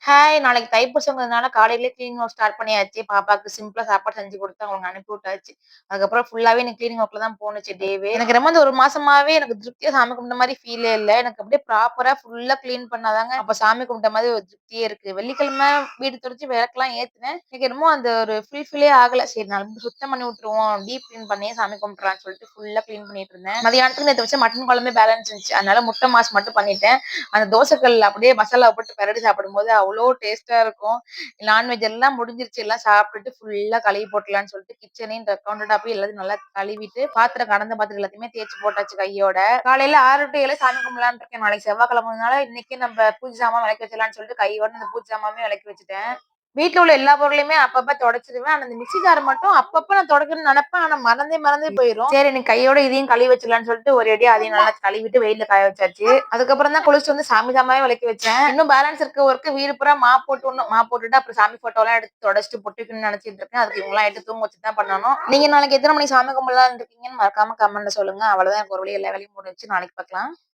Hi! நாளைக்கு தைப்பூசங்கிறதுனால காலையிலேயே cleaning work start பண்ணியாச்சு. பாப்பாக்கு சிம்பிளா சாப்பாடு செஞ்சு குடுத்து அவங்கள அனுப்பி விட்டாச்சு. அதுக்கப்புறம் ஃபுல்லாவே எனக்கு கிளீனிங் ஒர்க்ல தான் போணுச்சு டேவே. எனக்கு ரொம்ப இந்த 1 மாசமாவே எனக்கு திருப்தியா சாமி கும்பிட்ட மாரி ஃபீலே இல்ல. எனக்கு அப்படியே ப்ராப்பரா ஃபுல்லா கிளீன் பண்ணா தாங்க அப்ப சாமி கும்பிட்ட மாதிரி ஒரு திருப்தியே இருக்கு. வெள்ளிக்கிழமை வீடு தொடச்சு விளக்கெல்லாம் ஏத்துனேன். எனக்கு என்னமோ அந்த ஒரு ஃபுல்ஃபில்லே ஆகல. சரி நம்ம சுத்தம் பண்ணி விட்டுருவோம். டீப் கிளீன் பண்ணியே சாமி கும்பிட்டுறலாம்ன்னு சொல்லிட்டு ஃபுல்லா கிளீன் பண்ணிட்டு இருந்தேன். மதியானத்துக்கு நேத்து வச்ச மட்டன் குழம்பே பேலன்ஸ் இருந்துச்சு. அதனால முட்டை மாஸ் மட்டும் பண்ணிட்டேன். அந்த தோசைக்கல்ல அப்படியே மசாலா போட்டு பெரட்டி சாப்பிடும்போது அவ்ளோ டேஸ்ட்டா இருக்கும். நான்வெஜ் எல்லாம் முடிஞ்சிருச்சு. எல்லாம் சாப்பிட்டுட்டு ஃபுல்லா கழுவி போட்டுறலான்னு சொல்லிட்டு கிச்சனையும் கவுண்டர் டாப்பையும் எல்லாத்தையும் நல்லா கழுவிட்டு, பாத்திரம் கடந்த பாத்திரம் எல்லாத்தையுமே தேய்ச்சு போட்டாச்சு கையோட. காலையில 6 டூ 7 சாமி கும்படலான்னு இருக்கேன். நாளைக்கு செவ்வாய்க்கிழமைனால இன்னைக்கே நம்ம பூஜை சாமான் விளக்கி வச்சிடலாம்னு சொல்லிட்டு கையோட அந்த பூஜை சாமானுமே விளக்கி வச்சுட்டேன். வீட்ல உள்ள எல்லா பொருளையுமே அப்பப்ப தொடச்சிருவேன். ஆனா, அந்த மிக்ஸி ஜார் மட்டும் அப்பப்ப நான் தொடக்கணும்னு நெனப்பேன். ஆனா மறந்தே போயிரும். சரி இன்னைக்கு கையோட இதையும் கழுவி வச்சிடலாம்னு சொல்லிட்டு ஒரேடியா அதையும் நல்லா கழுவிட்டு வெயில்ல காய வச்சாச்சு. அதுக்கப்புறம் தான் குளிச்சுட்டு வந்து சாமி சாமாவே விளக்கி வச்சேன். இன்னும் பேலன்ஸ் இருக்க ஒர்க் வீடு பூரா மாப் போட்டுடணும். மாப் போட்டுட்டு அப்புறம் சாமி போட்டோலாம் எடுத்து தொடச்சுட்டு பொட்டு வைக்கணும்னு நெனச்சிட்டு இருக்கேன். அதுக்கு இவங்கலாம் எடுத்து தூங்க வச்சுட்டு தான் பண்ணணும். நீங்க நாளைக்கு எத்தன மணிக்கு சாமி கும்படலாம்னு இருக்கீங்கன்னு மறக்காம கமெண்ட்ல சொல்லுங்க. அவ்வளவுதான் எனக்கு ஒரு வழியா எல்லா வேலையும் முடிஞ்சுச்சு. நாளைக்கு பாக்கலாம்.